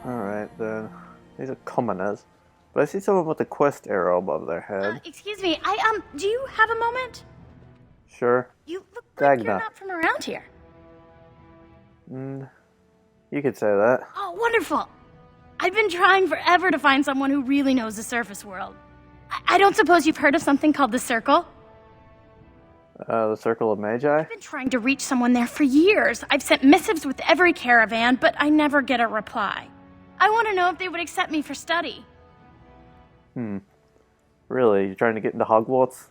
Alright then. These are commoners. But I see someone with a quest arrow above their head. Excuse me, do you have a moment? Sure. You look like you're Dagna. not from around here. You could say that. Oh, wonderful. I've been trying forever to find someone who really knows the surface world. I don't suppose you've heard of something called the Circle? The Circle of Magi? I've been trying to reach someone there for years. I've sent missives with every caravan, but I never get a reply. I want to know if they would accept me for study. Really? You're trying to get into Hogwarts?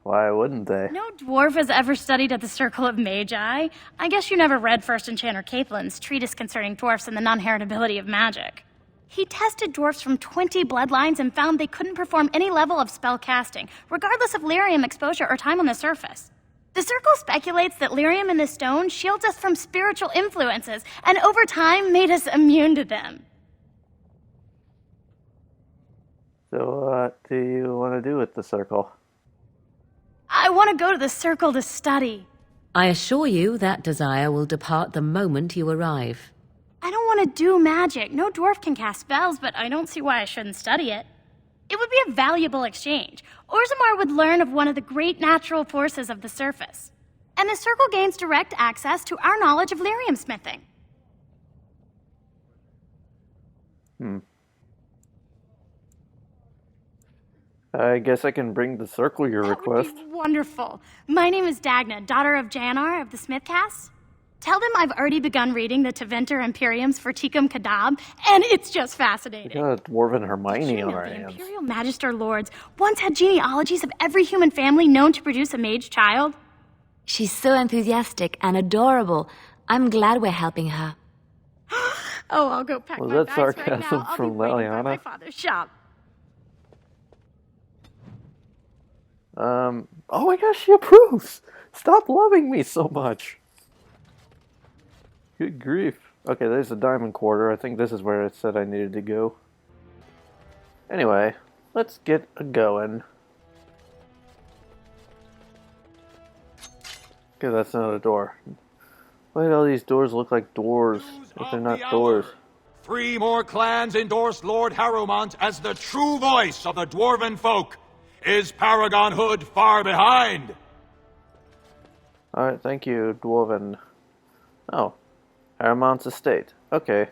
Why wouldn't they? No dwarf has ever studied at the Circle of Magi. I guess you never read First Enchanter Caitlin's treatise concerning dwarfs and the non-heritability of magic. He tested dwarfs from 20 bloodlines and found they couldn't perform any level of spell casting, regardless of lyrium exposure or time on the surface. The Circle speculates that lyrium in the stone shields us from spiritual influences, and over time made us immune to them. So what do you want to do with the Circle? I want to go to the Circle to study. I assure you that desire will depart the moment you arrive. I don't want to do magic. No dwarf can cast spells, but I don't see why I shouldn't study it. It would be a valuable exchange. Orzammar would learn of one of the great natural forces of the surface. And the Circle gains direct access to our knowledge of lyrium smithing. I guess I can bring the Circle your request. That would be wonderful. My name is Dagna, daughter of Janar of the Smithcast. Tell them I've already begun reading the Tevinter Imperiums for Tikum Kadab, and it's just We fascinating. got a Dwarven Hermione King on of our the hands. Imperial Magister Lords once had genealogies of every human family known to produce a mage child. She's so enthusiastic and adorable. I'm glad we're helping her. Oh, I'll go pack Was my that bags right sarcasm now. I'll from be waiting by Leliana? my father's shop. Oh my gosh, she approves! Stop loving me so much! Good grief. Okay, there's the diamond quarter. I think this is where it said I needed to go. Anyway, let's get a-going. Okay, that's not a door. Why do all these doors look like doors if they're not doors? 3 more clans endorse Lord Harrowmont as the true voice of the dwarven folk. Is Paragon Hood far behind? Alright, thank you, Dwarven. Oh, Harrowmont's estate. Okay.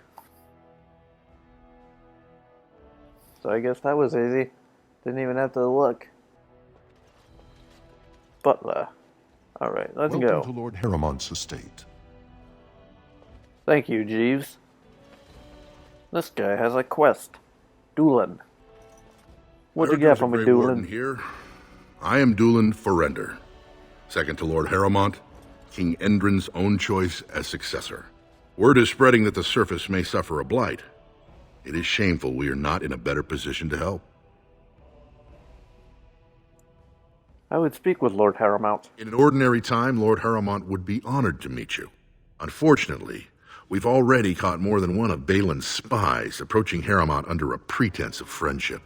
So I guess that was easy. Didn't even have to look. Butler. Alright, let's Welcome go. to Lord Harrowmont's estate. Thank you, Jeeves. This guy has a quest. Doolin. What'd you get from me, Grey Warden Doolin? here. I am Doolin Forrender, second to Lord Harrowmont, King Endrin's own choice as successor. Word is spreading that the surface may suffer a blight. It is shameful we are not in a better position to help. I would speak with Lord Harrowmont. In an ordinary time, Lord Harrowmont would be honored to meet you. Unfortunately, we've already caught more than one of Balin's spies approaching Harrowmont under a pretense of friendship.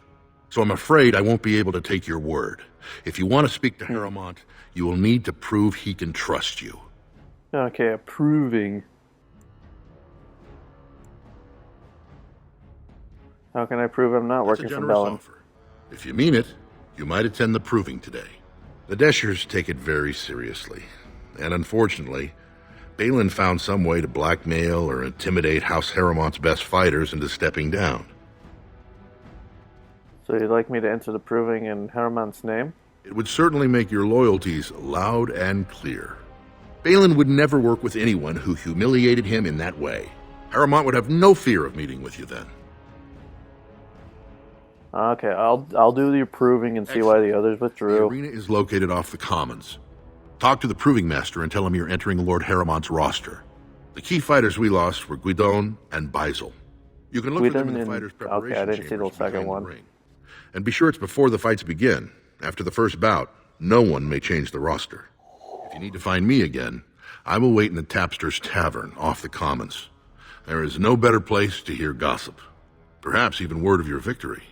So I'm afraid I won't be able to take your word. If you want to speak to Harrowmont, you will need to prove he can trust you. Okay, approving. How can I prove I'm not That's a working for generous Balin? offer. If you mean it, you might attend the proving today. The Deshers take it very seriously. And unfortunately, Balin found some way to blackmail or intimidate House Harrowmont's best fighters into stepping down. So you'd like me to enter the proving in Harrowmont's name? It would certainly make your loyalties loud and clear. Balin would never work with anyone who humiliated him in that way. Harrowmont would have no fear of meeting with you then. Okay, I'll do the approving and see why the others The withdrew. arena is located off the Commons. Talk to the proving master and tell him you're entering Lord Harrowmont's roster. The key fighters we lost were Guidon and Baisel. You can look for them in Guidon the and- fighters' okay, preparation I didn't see the chambers second behind one. the ring. And be sure it's before the fights begin. After the first bout, no one may change the roster. If you need to find me again, I will wait in the Tapster's Tavern off the Commons. There is no better place to hear gossip. Perhaps even word of your victory.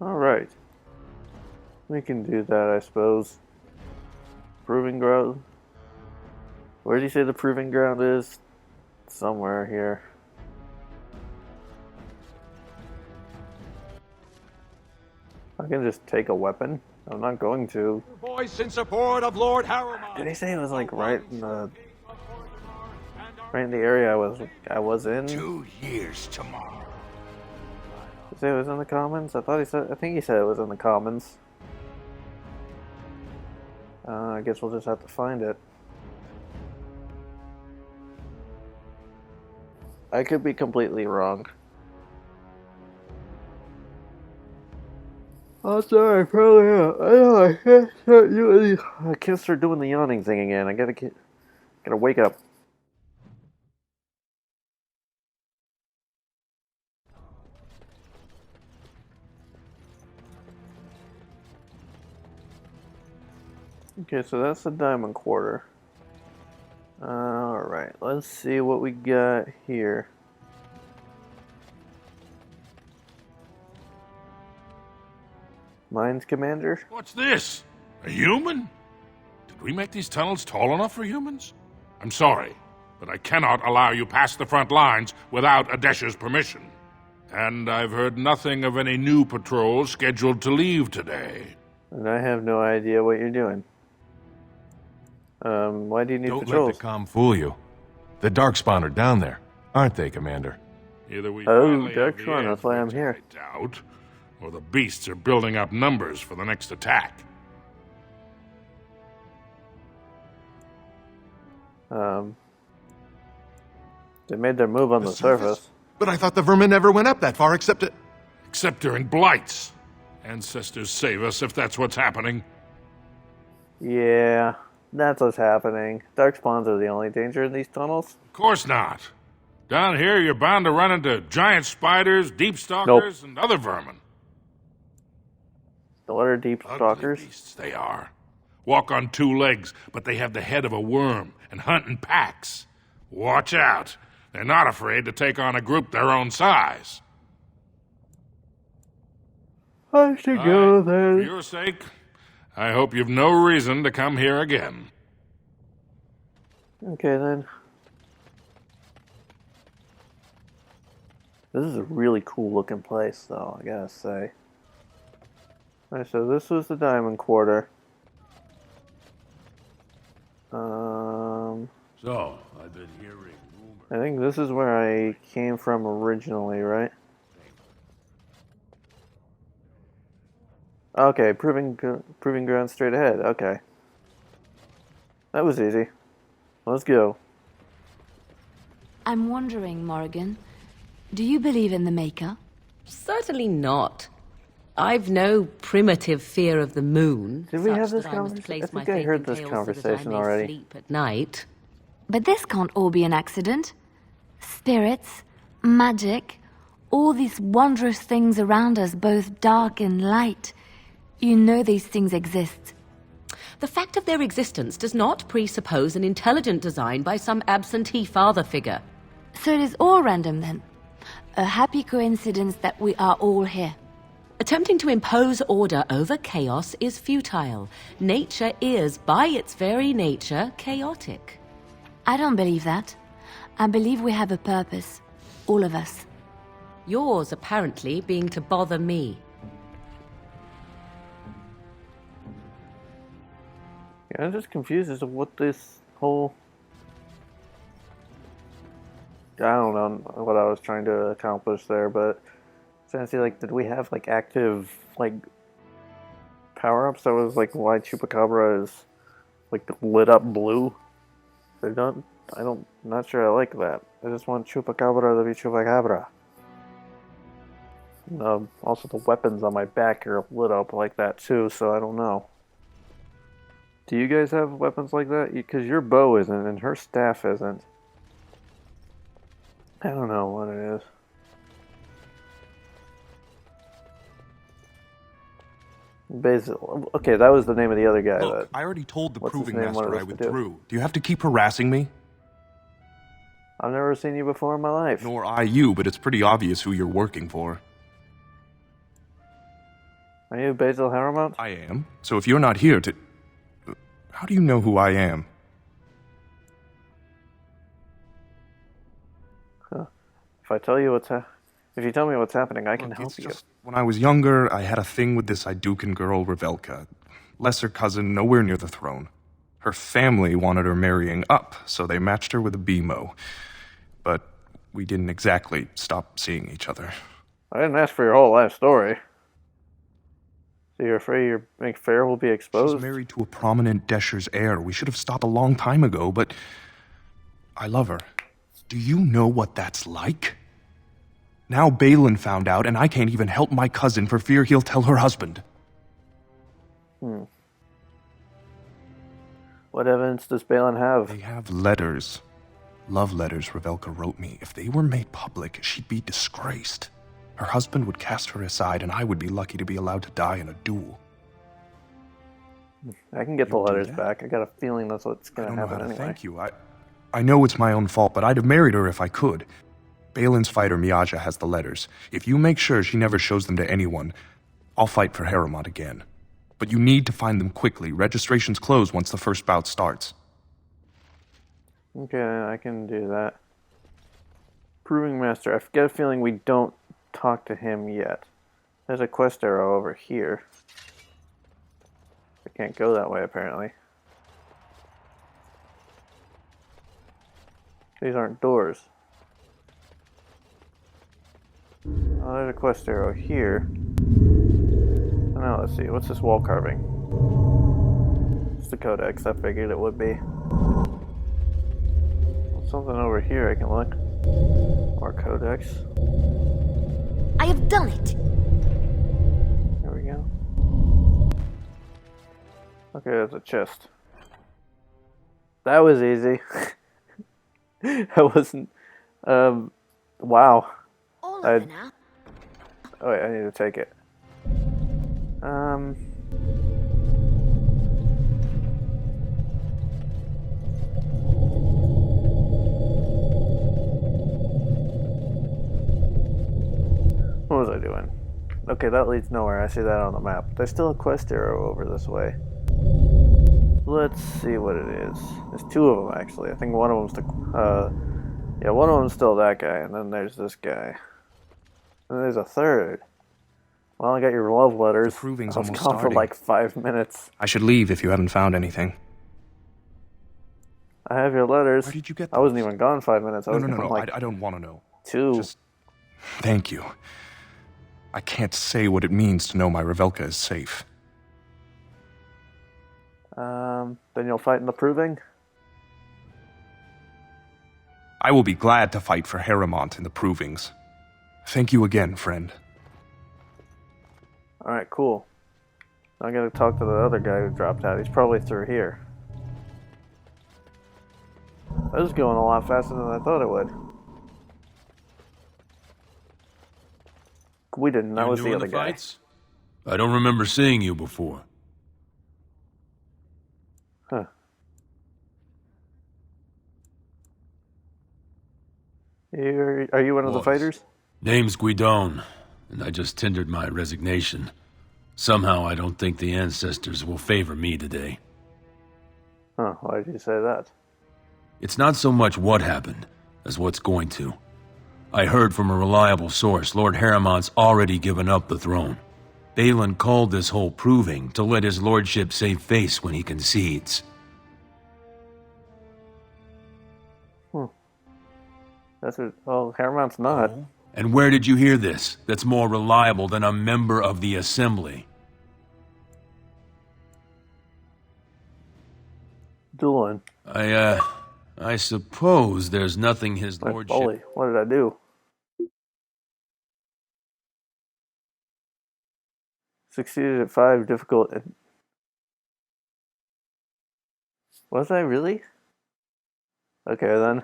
Alright. We can do that, I suppose. Proving ground. Where did you say the proving ground is? Somewhere here. I can just take a weapon. I'm not going to. Voice in support of Lord Harrowmont. Did he say it was like right in the area I was in? 2 years tomorrow. Did he say it was in the commons? I think he said it was in the commons. I guess we'll just have to find it. I could be completely wrong. Oh, sorry, probably I can't start doing the yawning thing again. I gotta wake up. Okay, so that's the diamond quarter. Alright, let's see what we got here. Mines Commander? What's this? A human? Did we make these tunnels tall enough for humans? I'm sorry, but I cannot allow you past the front lines without Adesha's permission. And I've heard nothing of any new patrols scheduled to leave today. And I have no idea what you're doing. Why do you need Don't patrols? let the comm fool you. The Darkspawn are down there, aren't they, Commander? Either we Oh, finally have Dark the Swan, that's edge, why I'm which here. I doubt, or the beasts are building up numbers for the next attack. They made their move on the surface. But I thought the vermin never went up that far except it. Except during blights. Ancestors save us if that's what's happening. Yeah, that's what's happening. Dark spawns are the only danger in these tunnels. Of course not. Down here, you're bound to run into giant spiders, deep stalkers, and other vermin. What are deep stalkers? Ugly beasts they are. Walk on 2 legs, but they have the head of a worm and hunt in packs. Watch out. They're not afraid to take on a group their own size. I should go For then. your sake, I hope you've no reason to come here again. Okay then. This is a really cool looking place though, I gotta say. Alright, so this was the diamond quarter. So, I've been hearing rumors. I think this is where I came from originally, right? Okay, proving ground straight ahead. Okay. That was easy. Let's go. I'm wondering, Morrigan, do you believe in the Maker? Certainly not. I've no primitive fear of the moon. Did we such have this that I must conversation? place I my think I faith heard in this chaos conversation so that I may already. sleep at night. But this can't all be an accident. Spirits, magic, all these wondrous things around us, both dark and light. You know these things exist. The fact of their existence does not presuppose an intelligent design by some absentee father figure. So it is all random then. A happy coincidence that we are all here. Attempting to impose order over chaos is futile. Nature is, by its very nature, chaotic. I don't believe that. I believe we have a purpose. All of us. Yours, apparently, being to bother me. Yeah, I'm just confused as to what this whole... I don't know what I was trying to accomplish there, but... trying to see, like, did we have, like, active, like, power-ups? That was, like, why Chupacabra is, like, lit up blue? I'm not sure I like that. I just want Chupacabra to be Chupacabra. Also, the weapons on my back are lit up like that, too, so I don't know. Do you guys have weapons like that? Because your bow isn't, and her staff isn't. I don't know what it is. Basically, okay, that was the name of the other guy. Look, I already told the what's his Proving name wanted Master I us to do. withdrew. Do you have to keep harassing me? I've never seen you before in my life. Nor I you, but it's pretty obvious who you're working for. Are you Basil Harrowmont? I am. So if you're not here to... How do you know who I am? If I tell you if you tell me what's happening, I can Look, help it's you. just, when I was younger, I had a thing with this Idukan girl, Revelka. Lesser cousin, nowhere near the throne. Her family wanted her marrying up, so they matched her with a BMO. But we didn't exactly stop seeing each other. I didn't ask for your whole life story. So you're afraid your affair will be exposed? She's married to a prominent Desher's heir. We should have stopped a long time ago, but I love her. Do you know what that's like? Now Balin found out, and I can't even help my cousin for fear he'll tell her husband. What evidence does Balin have? They have letters. Love letters Revelka wrote me. If they were made public, she'd be disgraced. Her husband would cast her aside, and I would be lucky to be allowed to die in a duel. I can get the letters back. I got a feeling that's what's going to happen I don't know how to anyway. thank you. I know it's my own fault, but I'd have married her if I could. Balin's fighter Miaja has the letters. If you make sure she never shows them to anyone, I'll fight for Harrowmont again. But you need to find them quickly. Registrations close once the first bout starts. Okay, I can do that. Proving Master. I get a feeling we don't talk to him yet. There's a quest arrow over here. I can't go that way, apparently. These aren't doors. Oh, there's a quest arrow here. Now let's see, what's this wall carving? It's the codex, I figured it would be. There's something over here I can look. More codex. I have done it! There we go. Okay, there's a chest. That was easy. That wasn't... wow. All over now. Oh wait, I need to take it. What was I doing? Okay, that leads nowhere. I see that on the map. There's still a quest arrow over this way. Let's see what it is. There's two of them, actually. I think one of them's yeah, one of them's still that guy, and then there's this guy. And there's a third. Well, I got your love letters. The proving's I was almost gone for starting. like 5 minutes. I should leave if you haven't found anything. I have your letters. Where did you get I wasn't those? even gone 5 minutes. I was No. gone like I don't want to know. 2. Just thank you. I can't say what it means to know my Revelka is safe. Then you'll fight in the proving? I will be glad to fight for Harrowmont in the provings. Thank you again, friend. Alright, cool. I gotta talk to the other guy who dropped out. He's probably through here. That was going a lot faster than I thought it would. We didn't. That was the other guy. Fights? I don't remember seeing you before. Huh. Are you one of the fighters? Name's Guidon, and I just tendered my resignation. Somehow I don't think the ancestors will favor me today. Huh, why did you say that? It's not so much what happened, as what's going to. I heard from a reliable source Lord Harrowmont's already given up the throne. Balin called this whole proving to let his lordship save face when he concedes. That's what... Well, Harrowmont's not. And where did you hear this that's more reliable than a member of the Assembly? Doolin. I suppose there's nothing his My lordship... bully. What did I do? Succeeded at 5, difficult... Was I really? Okay, then.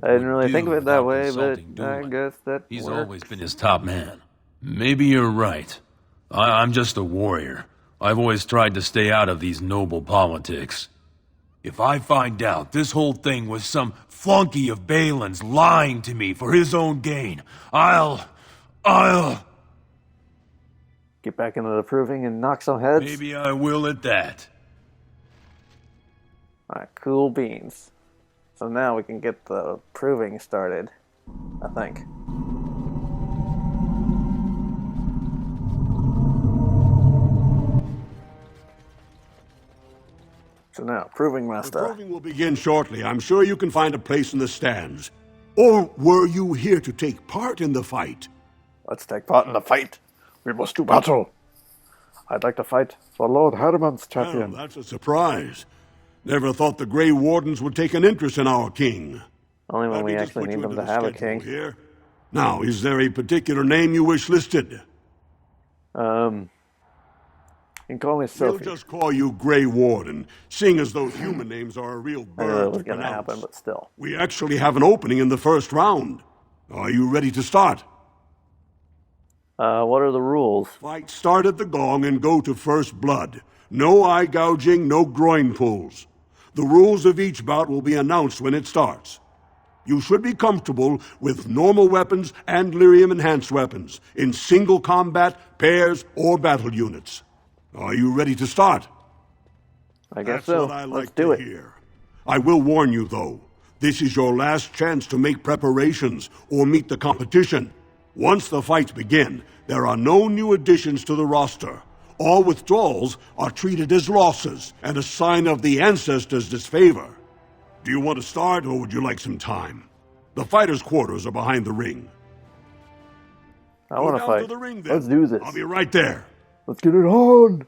I didn't really think of it that way, but I guess that He's works. always been his top man. Maybe you're right. I'm just a warrior. I've always tried to stay out of these noble politics. If I find out this whole thing was some flunky of Balin's lying to me for his own gain, I'll... Get back into the proving and knock some heads. Maybe I will at that. Alright, cool beans. So now we can get the proving started, I think. So now, proving The master. proving will begin shortly. I'm sure you can find a place in the stands. Or were you here to take part in the fight? Let's take part in the fight. We must do battle. I'd like to fight for Lord Herman's champion. Well, that's a surprise. Never thought the Grey Wardens would take an interest in our king. Only when Let we me just actually put you need them into to the have a schedule king. Here. Now, is there a particular name you wish listed? You can call me We'll Sophie. just call you Grey Warden, seeing as those human names are a real I knew it burr was to going to pronounce. happen, but still. We actually have an opening in the first round. Are you ready to start? What are the rules? Fight start at the gong and go to first blood. No eye gouging, no groin pulls. The rules of each bout will be announced when it starts. You should be comfortable with normal weapons and lyrium-enhanced weapons, in single combat, pairs, or battle units. Are you ready to start? I guess That's so. what I like Let's do to it. hear. I will warn you, though. This is your last chance to make preparations or meet the competition. Once the fights begin, there are no new additions to the roster. All withdrawals are treated as losses and a sign of the ancestors' disfavor. Do you want to start, or would you like some time? The fighters' quarters are behind the ring. I want to Go down fight. to the ring, then. Let's do this. I'll be right there. Let's get it on.